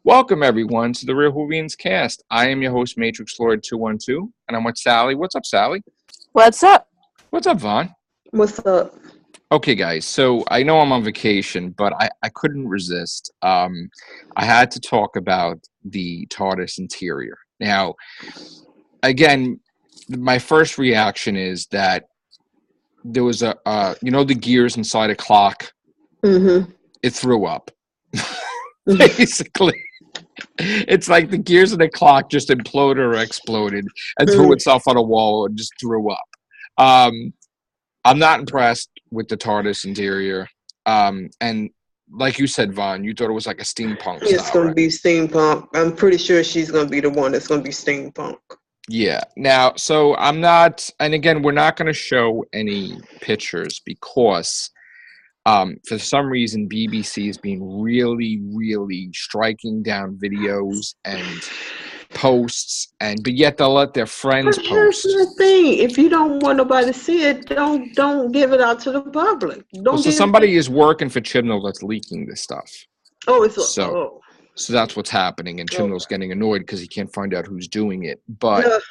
Welcome, everyone, to the Real Whovians cast. I am your host, Matrix Lord 212, and I'm with Sally. What's up, Sally? What's up? What's up, Vaughn? What's up? Okay, guys, so I know I'm on vacation, but I couldn't resist. I had to talk about the Tardis interior. Now, again, my first reaction is that there was the gears inside a clock. Mm-hmm. It threw up. Basically. It's like the gears of the clock just imploded or exploded and threw itself on a wall and just threw up. I'm not impressed with the Tardis interior. And like you said, Vaughn, you thought it was like a steampunk style. It's going to be steampunk. I'm pretty sure she's going to be the one that's going to be steampunk. Yeah. Now, so I'm not, and again, we're not going to show any pictures because for some reason, BBC has been really, really striking down videos and posts, but yet they'll let their friends But here's post. the thing: if you don't want nobody to see it, don't give it out to the public. So somebody is working for Chibnall that's leaking this stuff. So that's what's happening, and Chibnall's getting annoyed because he can't find out who's doing it. But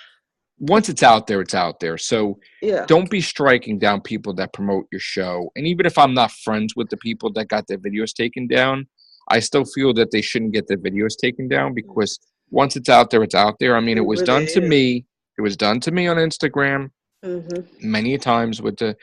once it's out there, it's out there. So don't be striking down people that promote your show. And even if I'm not friends with the people that got their videos taken down, I still feel that they shouldn't get their videos taken down because once it's out there, it's out there. I mean, it was done to me. It was done to me on Instagram many times with the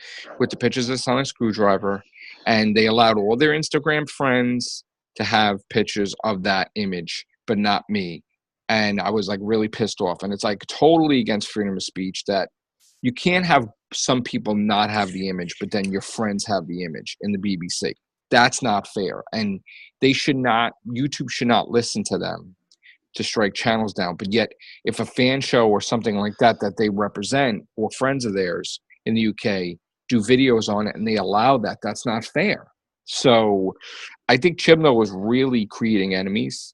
pictures of the sonic screwdriver, and they allowed all their Instagram friends to have pictures of that image, but not me. And I was like really pissed off. And it's like totally against freedom of speech that you can't have some people not have the image, but then your friends have the image in the BBC. That's not fair. And YouTube should not listen to them to strike channels down. But yet, if a fan show or something like that they represent or friends of theirs in the UK do videos on it and they allow that, that's not fair. So I think Chibnall was really creating enemies.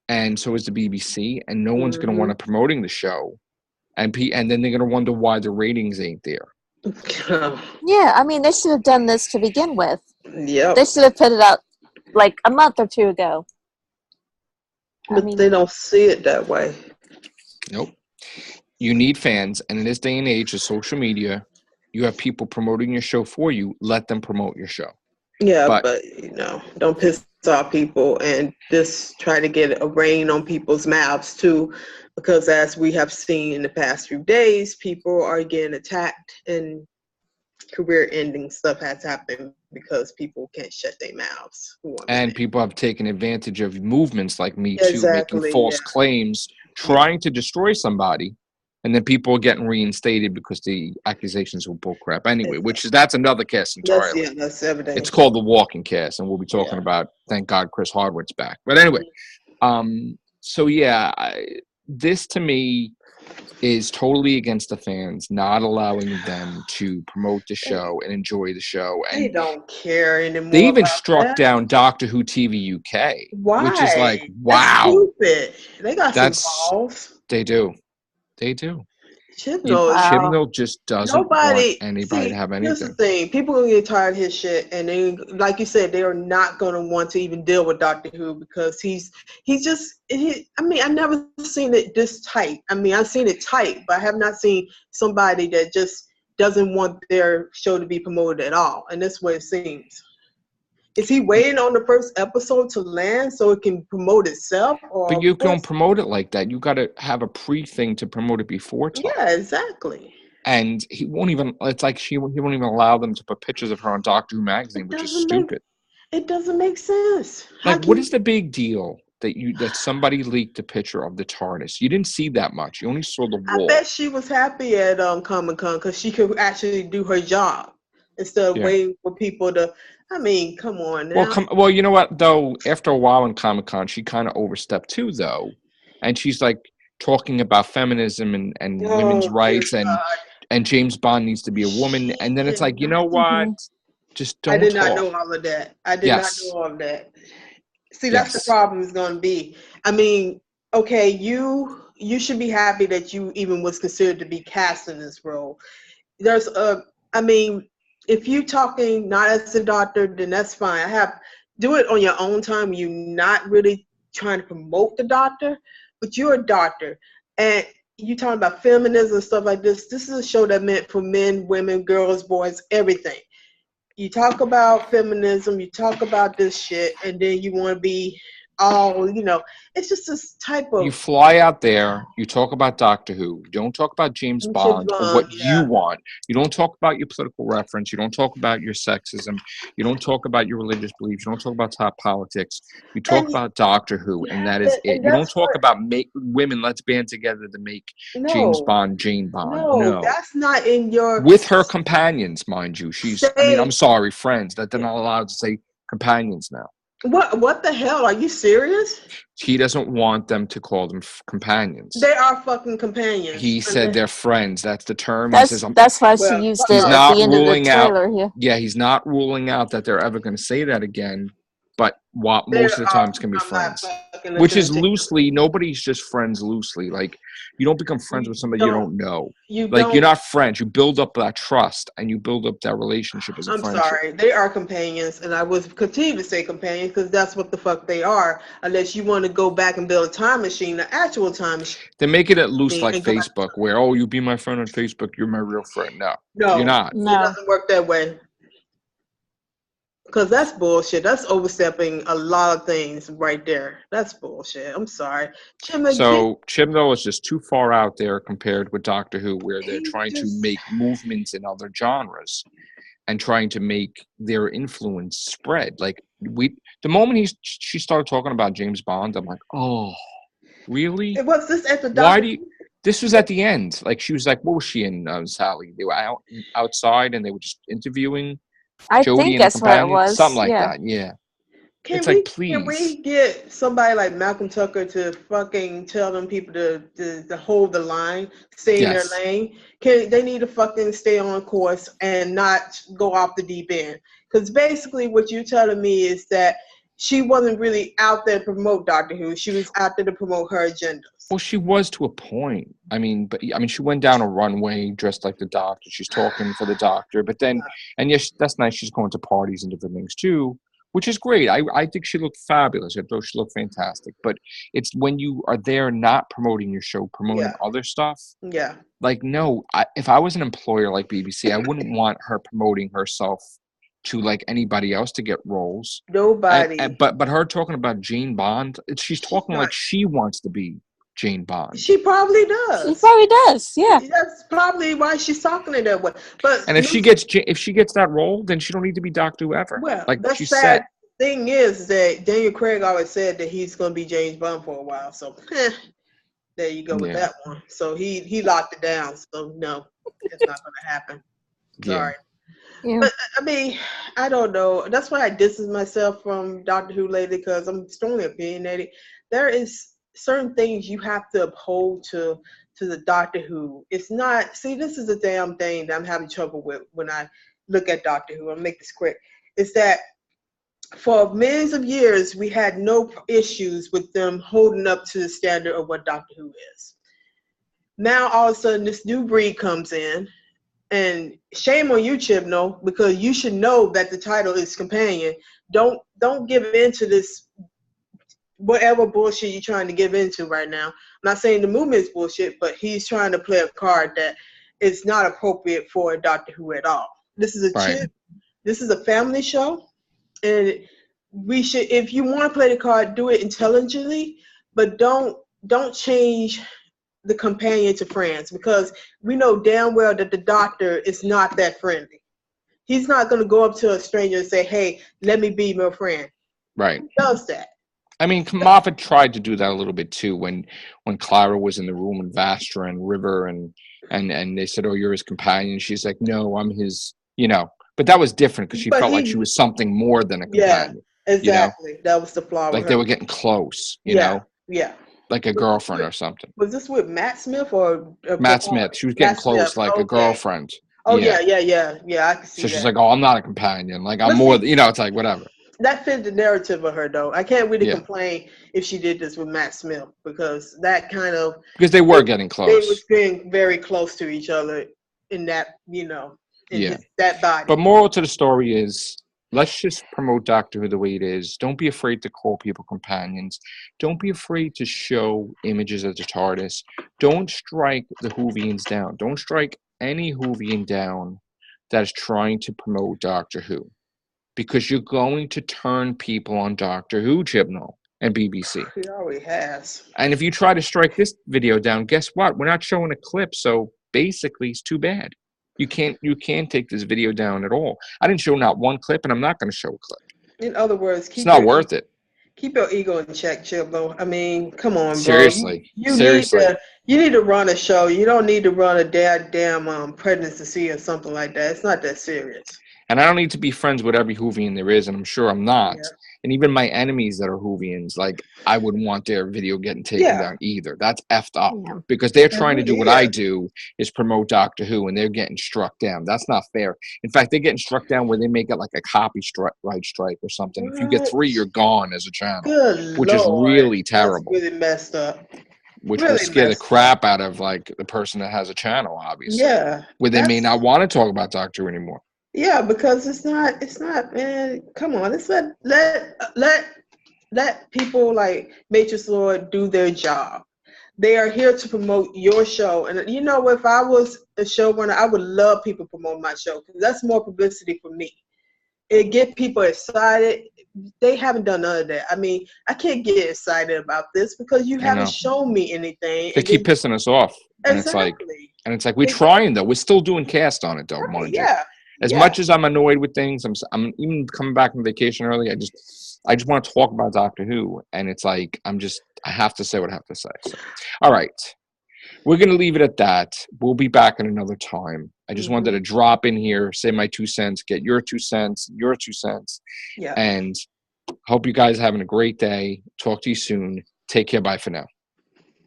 And so is the BBC, and no one's going to want to promoting the show, and then they're going to wonder why the ratings ain't there. Yeah, I mean, they should have done this to begin with. Yeah, they should have put it out like a month or two ago. But they don't see it that way. Nope. You need fans, and in this day and age of social media, you have people promoting your show for you. Let them promote your show. Yeah, but don't piss off people and just try to get a rein on people's mouths too, because as we have seen in the past few days, people are getting attacked and career-ending stuff has happened because people can't shut their mouths. And people have taken advantage of movements like Me Too, making false claims, trying to destroy somebody. And then people are getting reinstated because the accusations were bullcrap. Anyway, that's another cast entirely. That's evident. It's called The Walking Cast, and we'll be talking about, thank God, Chris Hardwick's back. But anyway, this to me is totally against the fans, not allowing them to promote the show and enjoy the show. And they don't care anymore. They even struck down Doctor Who TV UK. Why? Which is like, wow. That's stupid. They got some balls. They do. They do. Chibnall just doesn't want anybody to have anything. Here's the thing. People are going to get tired of his shit. And they, like you said, they are not going to want to even deal with Doctor Who because I've never seen it this tight. I mean, I've seen it tight, but I have not seen somebody that just doesn't want their show to be promoted at all. And that's what it seems. Is he waiting on the first episode to land so it can promote itself? But you don't promote it like that. You got to have a pre-thing to promote it before time. Yeah, exactly. And he won't even, it's like he won't even allow them to put pictures of her on Doctor Who magazine, which is stupid. It doesn't make sense. Like, what is the big deal that somebody leaked a picture of the TARDIS? You didn't see that much. You only saw the wall. I bet she was happy at Comic-Con because she could actually do her job instead of waiting for people to... I mean, come on now. Well, you know what, though? After a while in Comic-Con, she kind of overstepped, too, though. And she's, like, talking about feminism and women's rights and James Bond needs to be a woman. And then it's like, you know what? Just don't I did not know all of that. I did not know all of that. See, that's the problem is going to be. I mean, okay, you should be happy that you even was considered to be cast in this role. If you're talking not as a doctor, then that's fine. Do it on your own time. You're not really trying to promote the doctor, but you're a doctor, and you talking about feminism and stuff like this. This is a show that meant for men, women, girls, boys, everything. You talk about feminism, you talk about this shit, and then you want to be all, it's just this type of... You fly out there, you talk about Doctor Who, you don't talk about James Bond or what you want. You don't talk about your political reference, you don't talk about your sexism, you don't talk about your religious beliefs, you don't talk about top politics. You talk about Doctor Who, and that is it. You don't talk about women, let's band together to make James Bond, Jane Bond. No, that's not in your... With her companions, mind you. I'm sorry, friends, that they're not allowed to say companions now. What the hell? Are you serious? He doesn't want them to call them companions. They are fucking companions. He said they're friends. That's the term. That's why she used it at the end of the trailer here. Yeah, he's not ruling out that they're ever going to say that again, but most of the time it's going to be friends. Which is loosely, nobody's just friends loosely. Like, you don't become friends with somebody you don't know. You're not friends. You build up that trust and you build up that relationship as a friendship. I'm sorry. They are companions, and I will continue to say companions because that's what the fuck they are, unless you want to go back and build a time machine, an actual time machine. They make it at loose like Facebook, where, you be my friend on Facebook, you're my real friend. No, you're not. No. It doesn't work that way. Because that's bullshit. That's overstepping a lot of things right there. That's bullshit. I'm sorry. Chibnall is just too far out there compared with Doctor Who, where they're trying to make movements in other genres and trying to make their influence spread. Like, the moment she started talking about James Bond, I'm like, oh, really? Was this at the Doctor? This was at the end. Like, she was like, what was she in, Sally? They were outside and they were just interviewing I Jodie think that's where it was. Something like that, yeah. Please. Can we get somebody like Malcolm Tucker to fucking tell them people to hold the line, stay in their lane? They need to fucking stay on course and not go off the deep end. Because basically what you're telling me is that she wasn't really out there to promote Doctor Who. She was out there to promote her agendas. Well, she was to a point. She went down a runway dressed like the Doctor. She's talking for the Doctor. But then, and yes, that's nice. She's going to parties and different things too, which is great. I think she looked fabulous. I thought she looked fantastic. But it's when you are there not promoting your show, promoting other stuff. Yeah. Like, no, if I was an employer like BBC, I wouldn't want her promoting herself to like anybody else to get roles. Nobody. But her talking about Jane Bond, she's talking like she wants to be Jane Bond. She probably does. She probably does. Yeah. That's probably why she's talking in that way. And if she gets that role, then she don't need to be Doctor Who ever. Well, like the sad thing is that Daniel Craig always said that he's going to be James Bond for a while. So there you go with that one. So he locked it down. So no, it's not going to happen. Sorry. Yeah. But I don't know. That's why I distance myself from Doctor Who lately, because I'm strongly opinionated. There is certain things you have to uphold to the Doctor Who. It's not. See, this is the damn thing that I'm having trouble with when I look at Doctor Who. I'll make this quick. It's that for millions of years we had no issues with them holding up to the standard of what Doctor Who is. Now all of a sudden this new breed comes in. And shame on you, Chibnall, because you should know that the title is companion. Don't give in to this whatever bullshit you're trying to give into right now. I'm not saying the movement is bullshit, but he's trying to play a card that is not appropriate for Doctor Who at all. This is a family show, and we should, if you want to play the card, do it intelligently, but don't change the companion to friends, because we know damn well that the Doctor is not that friendly. He's not going to go up to a stranger and say, hey, let me be your friend. Right. He does that. Moffat tried to do that a little bit too when Clara was in the room and Vastra and River and they said, oh, you're his companion. She's like, no, I'm his, but that was different because she felt like she was something more than a companion. Yeah, exactly. That was the flaw. Like they were getting close, you know? Yeah. Like a girlfriend or something. Was this with Matt Smith or Matt Smith? She was getting close, Smith. Like a girlfriend. Oh yeah. I can see so she's like, oh, I'm not a companion. Like I'm more, it's like whatever. That fit the narrative of her though. I can't really complain if she did this with Matt Smith, because that kind of they were getting close. They were getting very close to each other in that, that body. But moral to the story is let's just promote Doctor Who the way it is. Don't be afraid to call people companions. Don't be afraid to show images of the TARDIS. Don't strike the Whovians down. Don't strike any Whovian down that is trying to promote Doctor Who. Because you're going to turn people on Doctor Who, Chibnall, and BBC. He already has. And if you try to strike this video down, guess what? We're not showing a clip, so basically it's too bad. You can't take this video down at all. I didn't show not one clip, and I'm not going to show a clip. In other words, it's not worth it. Keep your ego in check, Chibnall. I mean, come on, bro. Seriously. You need to run a show. You don't need to run a damn pregnancy or something like that. It's not that serious. And I don't need to be friends with every Whovian there is, and I'm sure I'm not. Yeah. And even my enemies that are Whovians, like, I wouldn't want their video getting taken down either. That's effed up. Yeah. Because they're trying to do what I do, is promote Doctor Who, and they're getting struck down. That's not fair. In fact, they're getting struck down where they make it like a copyright strike or something. If you get 3, you're gone as a channel, which is really terrible. That's really messed up. Which will scare the crap out of, like, the person that has a channel, obviously. Yeah. Where they may not want to talk about Doctor Who anymore. Yeah, because it's not, man, come on. It's let people like Matrix Lord do their job. They are here to promote your show. And you know, if I was a showrunner, I would love people promoting my show because that's more publicity for me. It get people excited. They haven't done none of that. I mean, I can't get excited about this because you haven't shown me anything. They keep pissing us off. And exactly. It's like we're trying though. We're still doing cast on it though, mind you. Yeah. As much as I'm annoyed with things, I'm even coming back from vacation early. I just want to talk about Doctor Who, and it's like I have to say what I have to say. So, all right, we're gonna leave it at that. We'll be back in another time. I just wanted to drop in here, say my 2 cents, get your 2 cents, and hope you guys are having a great day. Talk to you soon. Take care. Bye for now.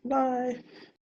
Bye.